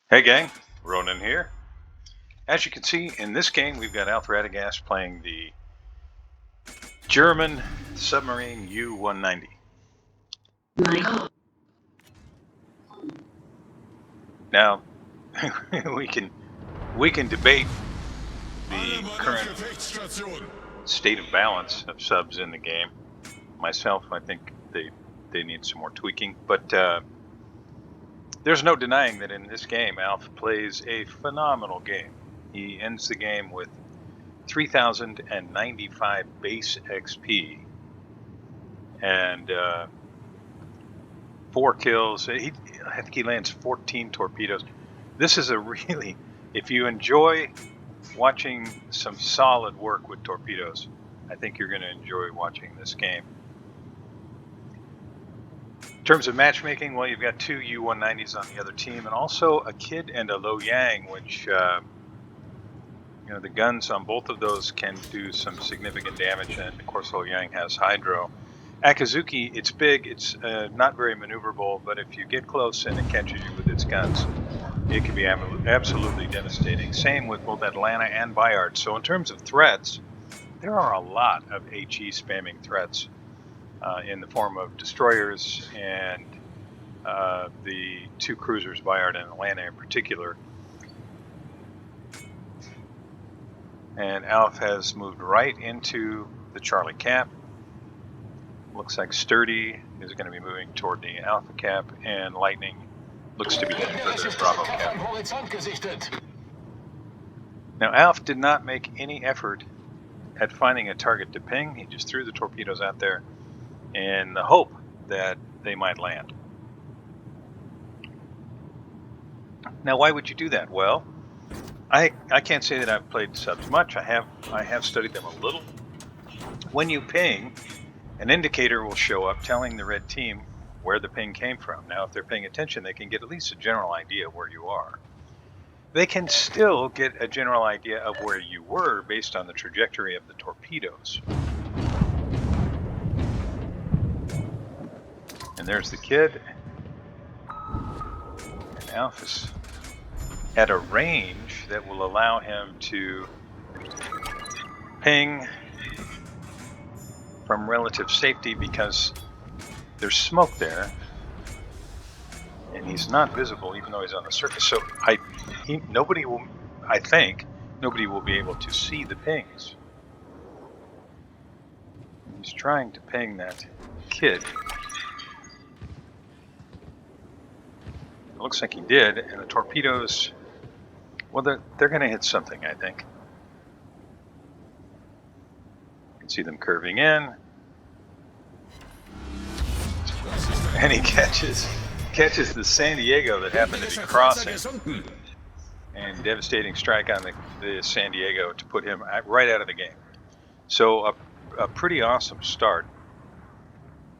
Hey gang, Ronan here. As you can see in this game, we've got Alf Radagast playing the German submarine U-190. Now, we can debate the current state of balance of subs in the game. Myself, I think they need some more tweaking, but there's no denying that in this game, Alf plays a phenomenal game. He ends the game with 3,095 base XP and 4 kills. I think he lands 14 torpedoes. This is a really, if you enjoy watching some solid work with torpedoes, I think you're going to enjoy watching this game. In terms of matchmaking, well, you've got 2 U-190s on the other team, and also a Kid and a Lo Yang, which the guns on both of those can do some significant damage, and of course Lo Yang has hydro. Akizuki, it's big, it's not very maneuverable, but if you get close and it catches you with its guns, it can be absolutely devastating. Same with both Atlanta and Bayard. So in terms of threats, there are a lot of HE spamming threats in the form of destroyers and the 2 cruisers, Bayard and Atlanta in particular. And Alf has moved right into the Charlie Cap. Looks like Sturdy is going to be moving toward the Alpha Cap, and Lightning looks to be heading for the Bravo Cap. Now, Alf did not make any effort at finding a target to ping. He just threw the torpedoes out there in the hope that they might land. Now, why would you do that? Well, I can't say that I've played subs much. I have studied them a little. When you ping, an indicator will show up telling the red team where the ping came from. Now, if they're paying attention, they can get at least a general idea of where you are. They can still get a general idea of where you were based on the trajectory of the torpedoes. And there's the Kid. And Alf is at a range that will allow him to ping from relative safety because there's smoke there and he's not visible even though he's on the surface. So I think nobody will be able to see the pings. He's trying to ping that Kid. It looks like he did, and the torpedoes, well, they're going to hit something, I think. You can see them curving in. And he catches the San Diego that happened to be crossing. And devastating strike on the San Diego to put him right out of the game. So a pretty awesome start.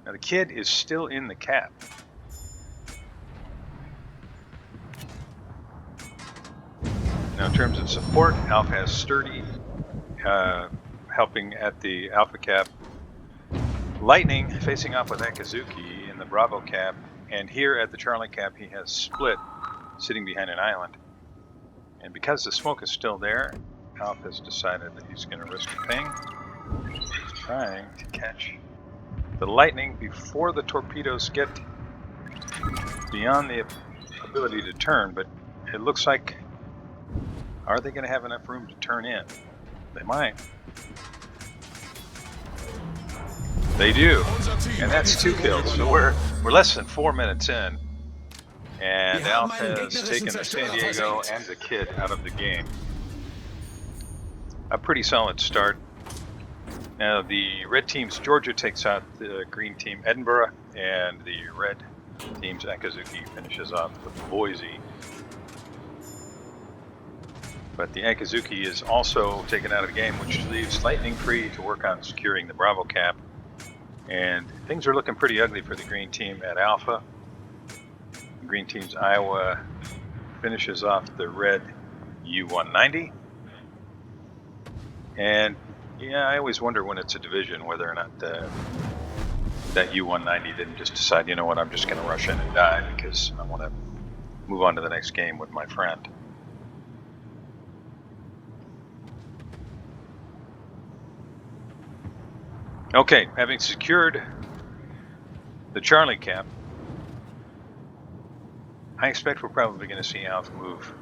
Now the Kid is still in the cap. Now in terms of support, Alf has Sturdy helping at the Alpha Cap. Lightning facing off with Akizuki in the Bravo Cap. And here at the Charlie Cap, he has Split sitting behind an island. And because the smoke is still there, Alf has decided that he's going to risk a ping. He's trying to catch the Lightning before the torpedoes get beyond the ability to turn, but it looks like, are they going to have enough room to turn in? They might. They do, and that's 2 kills. So we're less than 4 minutes in, and Alf has taken the San Diego and the Kid out of the game. A pretty solid start. Now the red team's Georgia takes out the green team Edinburgh, and the red team's Akizuki finishes off with Boise. But the Akizuki is also taken out of the game, which leaves Lightning free to work on securing the Bravo Cap. And things are looking pretty ugly for the green team at Alpha. The green team's Iowa finishes off the red U-190. And yeah, I always wonder when it's a division whether or not that U-190 didn't just decide, you know what, I'm just going to rush in and die because I want to move on to the next game with my friend. Okay, having secured the Charlie cap, I expect we're probably going to see Alf move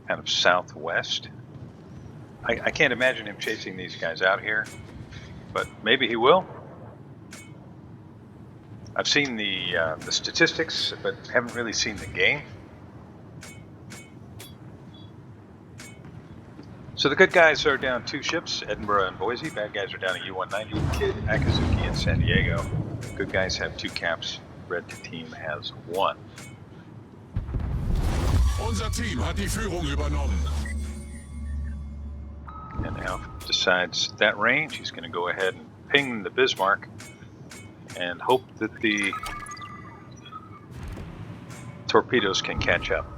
kind of southwest. I can't imagine him chasing these guys out here, but maybe he will. I've seen the statistics, but haven't really seen the game. So the good guys are down 2 ships, Edinburgh and Boise. Bad guys are down a U-190, Kidd, Akazuki, and San Diego. Good guys have 2 caps. Red team has 1. Unser Team hat die Führung übernommen. And Alf decides that range. He's going to go ahead and ping the Bismarck and hope that the torpedoes can catch up.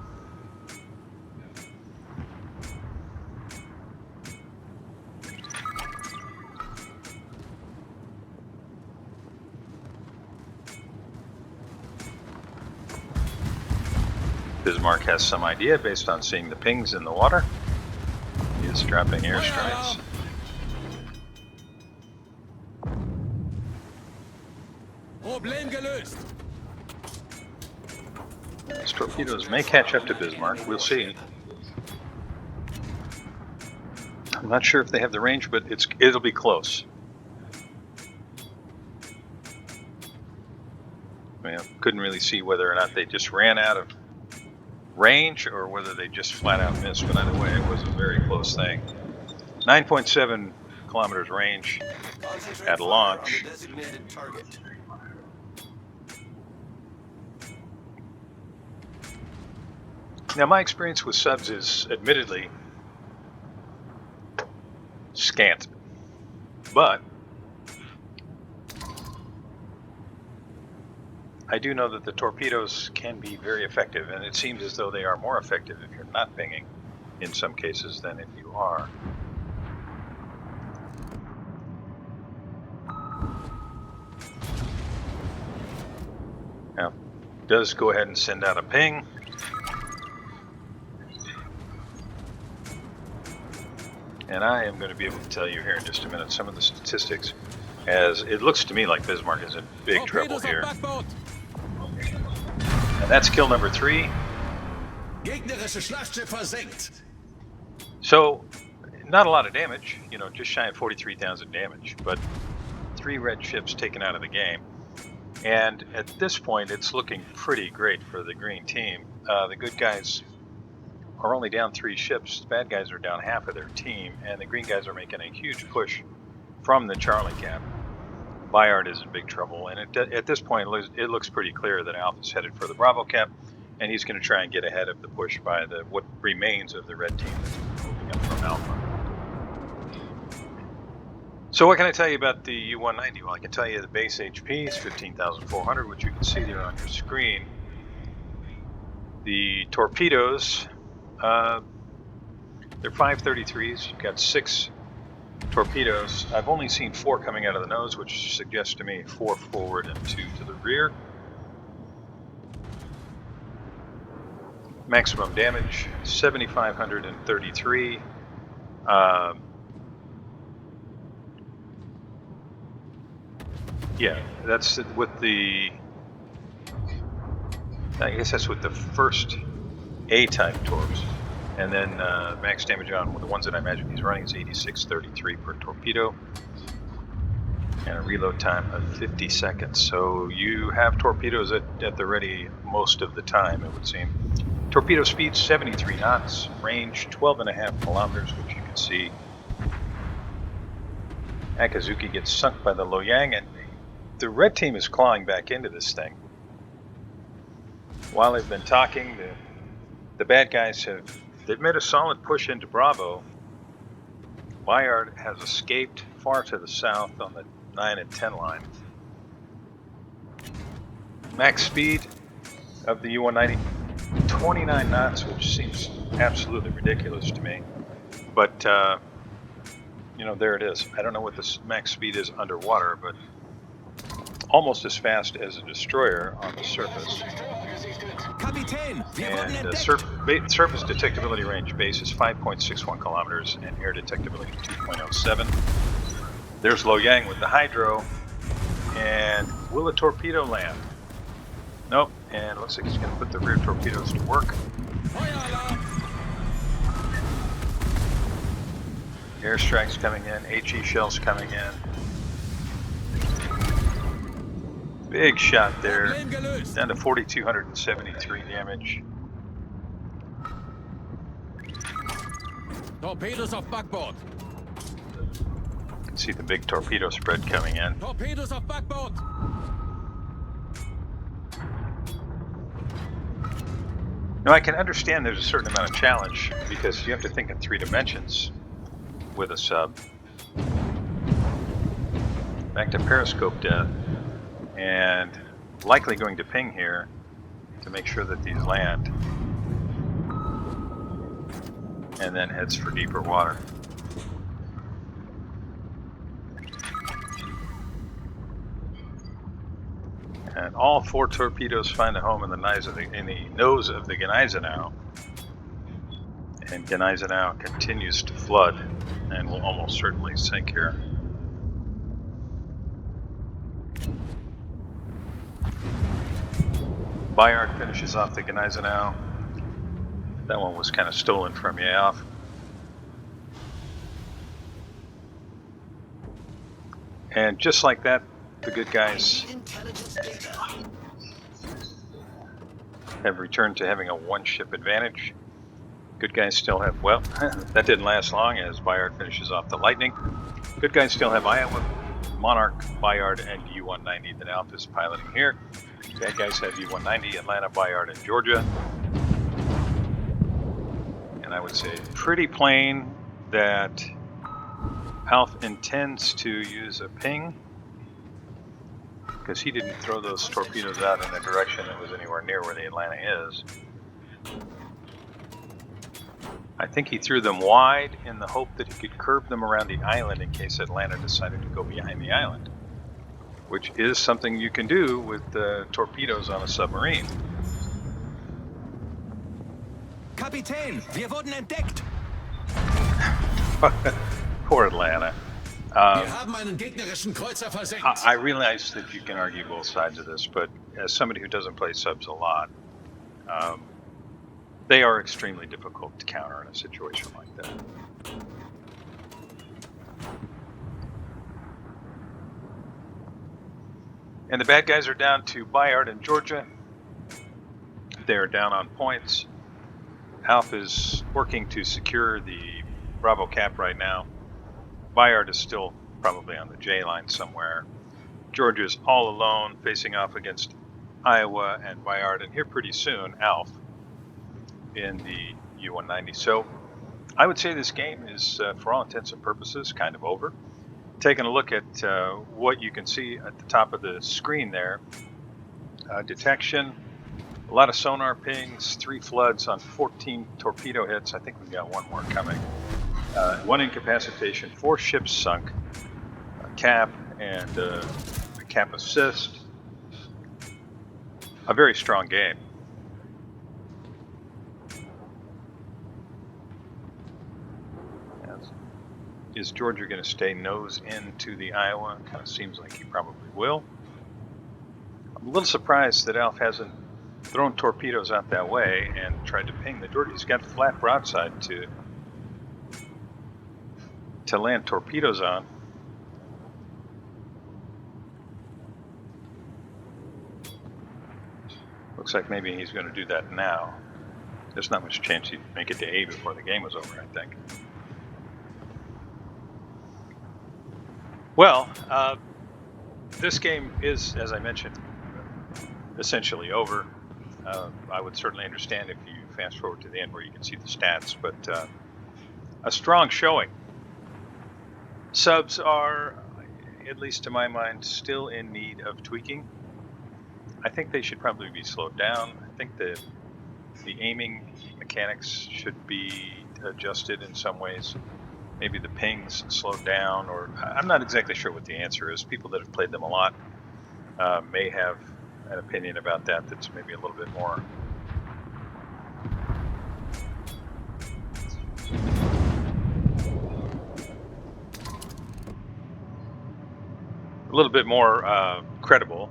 Bismarck has some idea based on seeing the pings in the water. He is dropping airstrikes. Problem gelöst. These torpedoes may catch up to Bismarck. We'll see. I'm not sure if they have the range, but it'll be close. Well, couldn't really see whether or not they just ran out of range or whether they just flat out missed, but either way, it was a very close thing. 9.7 kilometers range at launch. Now, my experience with subs is admittedly scant, but I do know that the torpedoes can be very effective, and it seems as though they are more effective if you're not pinging in some cases than if you are. Now, does go ahead and send out a ping. And I am going to be able to tell you here in just a minute some of the statistics, as it looks to me like Bismarck is in big trouble here. And that's kill number 3. Gegnerische Schlachtschiff versenkt. So, not a lot of damage, you know, just shy of 43,000 damage, but 3 red ships taken out of the game. And at this point, it's looking pretty great for the green team. The good guys are only down 3 ships. The bad guys are down half of their team, and the green guys are making a huge push from the Charlie cap. Bayard is in big trouble, and at this point, it looks pretty clear that Alf is headed for the Bravo cap, and he's going to try and get ahead of the push by what remains of the red team that's moving up from Alpha. So what can I tell you about the U-190? Well, I can tell you the base HP is 15,400, which you can see there on your screen. The torpedoes, they're 533s. You've got 6 torpedoes. I've only seen 4 coming out of the nose, which suggests to me 4 forward and 2 to the rear. Maximum damage, 7,533. Yeah, that's with the, I guess that's with the first A-type torps. And then max damage on the ones that I imagine he's running is 8633 per torpedo. And a reload time of 50 seconds. So you have torpedoes at the ready most of the time, it would seem. Torpedo speed 73 knots, range 12.5 kilometers, which you can see. Akazuki gets sunk by the Loyang, and the red team is clawing back into this thing. While they've been talking, the bad guys they've made a solid push into Bravo. Bayard has escaped far to the south on the 9 and 10 line. Max speed of the U-190, 29 knots, which seems absolutely ridiculous to me. But, you know, there it is. I don't know what the max speed is underwater, but almost as fast as a destroyer on the surface. Kapitän, wir wurden And entdeckt. surface detectability range base is 5.61 kilometers and air detectability 2.07. There's Lo Yang with the hydro. And will a torpedo land? Nope. And it looks like he's going to put the rear torpedoes to work. Feueralarm! Airstrikes coming in, HE shells coming in. Big shot there, Problem gelöst. down to 4,273 damage. Torpedos auf Backbord. You can see the big torpedo spread coming in. Torpedos auf Backbord. Now I can understand there's a certain amount of challenge because you have to think in 3 dimensions with a sub. Back to periscope depth, and likely going to ping here to make sure that these land, and then heads for deeper water. And all 4 torpedoes find a home in the nose of the Gneisenau. And Gneisenau continues to flood and will almost certainly sink here. Bayard finishes off the Gneisenau. That one was kind of stolen from you off. And just like that, the good guys have returned to having a 1-ship advantage. Good guys still have, well, that didn't last long as Bayard finishes off the Lightning. Good guys still have Iowa, Monarch, Bayard, and U-190 that Alpha is piloting here. Bad guys have U-190, Atlanta, Bayard, and Georgia. And I would say pretty plain that Alf intends to use a ping because he didn't throw those torpedoes out in a direction that was anywhere near where the Atlanta is. I think he threw them wide in the hope that he could curve them around the island in case Atlanta decided to go behind the island, which is something you can do with torpedoes on a submarine. Kapitän, wir wurden entdeckt. Poor Atlanta. Wir haben einen gegnerischen Kreuzer versenkt. I realize that you can argue both sides of this, but as somebody who doesn't play subs a lot, they are extremely difficult to counter in a situation like that. And the bad guys are down to Bayard and Georgia. They are down on points. Alf is working to secure the Bravo cap right now. Bayard is still probably on the J line somewhere. Georgia is all alone facing off against Iowa and Bayard, and here pretty soon Alf in the U-190. So I would say this game is, for all intents and purposes, kind of over. Taking a look at what you can see at the top of the screen there. Detection, a lot of sonar pings, 3 floods on 14 torpedo hits. I think we've got 1 more coming. 1 incapacitation, 4 ships sunk, a cap and a cap assist. A very strong game. Is Georgia going to stay nose into the Iowa? Kind of seems like he probably will. I'm a little surprised that Alf hasn't thrown torpedoes out that way and tried to ping the Georgia. He's got flat broadside to land torpedoes on. Looks like maybe he's going to do that now. There's not much chance he'd make it to A before the game was over, I think. Well, this game is, as I mentioned, essentially over. I would certainly understand if you fast forward to the end where you can see the stats, but a strong showing. Subs are, at least to my mind, still in need of tweaking. I think they should probably be slowed down. I think the aiming mechanics should be adjusted in some ways. Maybe the pings slowed down, or I'm not exactly sure what the answer is. People that have played them a lot may have an opinion about that that's maybe a little bit more credible,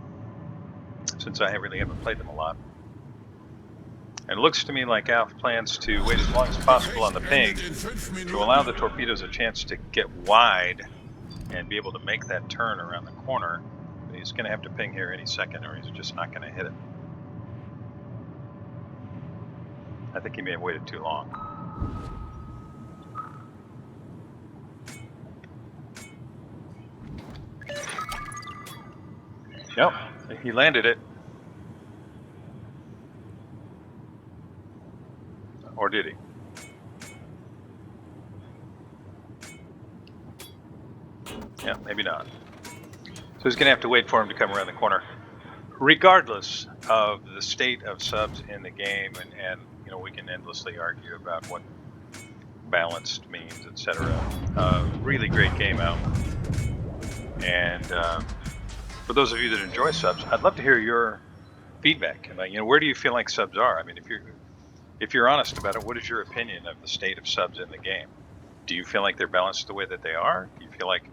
since I really haven't played them a lot. And it looks to me like Alf plans to wait as long as possible on the ping to allow the torpedoes a chance to get wide and be able to make that turn around the corner. But he's going to have to ping here any second, or he's just not going to hit it. I think he may have waited too long. Nope, he landed it. Or did he? Yeah, maybe not. So he's going to have to wait for him to come around the corner. Regardless of the state of subs in the game, and you know, we can endlessly argue about what balanced means, etc. Really great game out. And for those of you that enjoy subs, I'd love to hear your feedback. And you know, where do you feel like subs are? I mean, if you're honest about it, what is your opinion of the state of subs in the game? Do you feel like they're balanced the way that they are? Do you feel like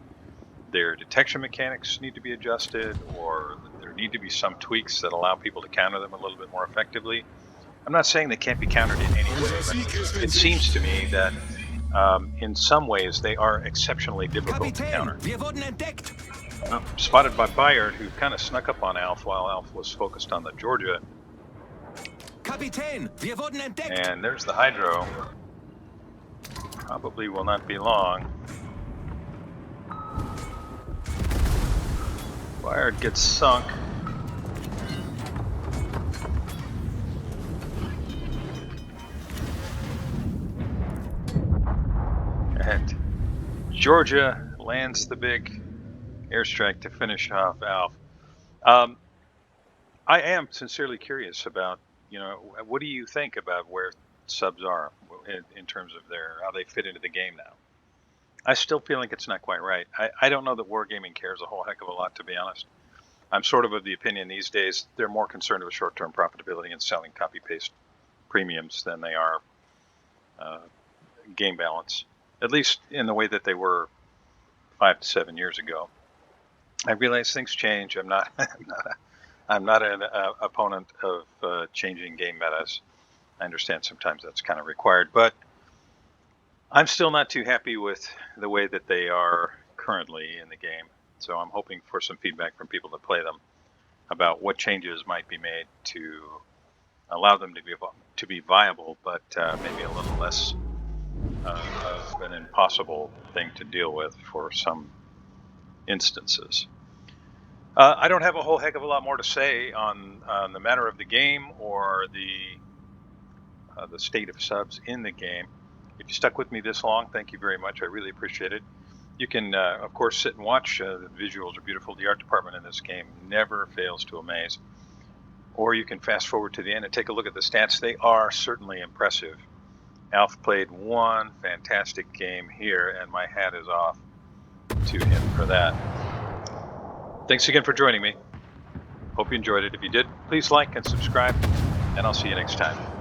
their detection mechanics need to be adjusted, or there need to be some tweaks that allow people to counter them a little bit more effectively? I'm not saying they can't be countered in any way, but it seems to me that in some ways they are exceptionally difficult to counter. Wir wurden entdeckt. Spotted by Bayard, who kind of snuck up on Alf while Alf was focused on the Georgia. Kapitän, wir wurden entdeckt. And there's the Hydro. Probably will not be long. Bayard gets sunk. And Georgia lands the big airstrike to finish off Alf. I am sincerely curious about, you know, what do you think about where subs are in terms of how they fit into the game now? I still feel like it's not quite right. I don't know that Wargaming cares a whole heck of a lot, to be honest. I'm sort of the opinion these days they're more concerned with short-term profitability and selling copy-paste premiums than they are game balance, at least in the way that they were 5 to 7 years ago. I realize things change. I'm not an opponent of changing game metas. I understand sometimes that's kind of required, but I'm still not too happy with the way that they are currently in the game. So I'm hoping for some feedback from people that play them about what changes might be made to allow them to be viable, but maybe a little less of an impossible thing to deal with for some instances. I don't have a whole heck of a lot more to say on the matter of the game or the state of subs in the game. If you stuck with me this long, thank you very much. I really appreciate it. You can, of course, sit and watch. The visuals are beautiful. The art department in this game never fails to amaze. Or you can fast forward to the end and take a look at the stats. They are certainly impressive. Alf played one fantastic game here, and my hat is off to him for that. Thanks again for joining me. Hope you enjoyed it. If you did, please like and subscribe, and I'll see you next time.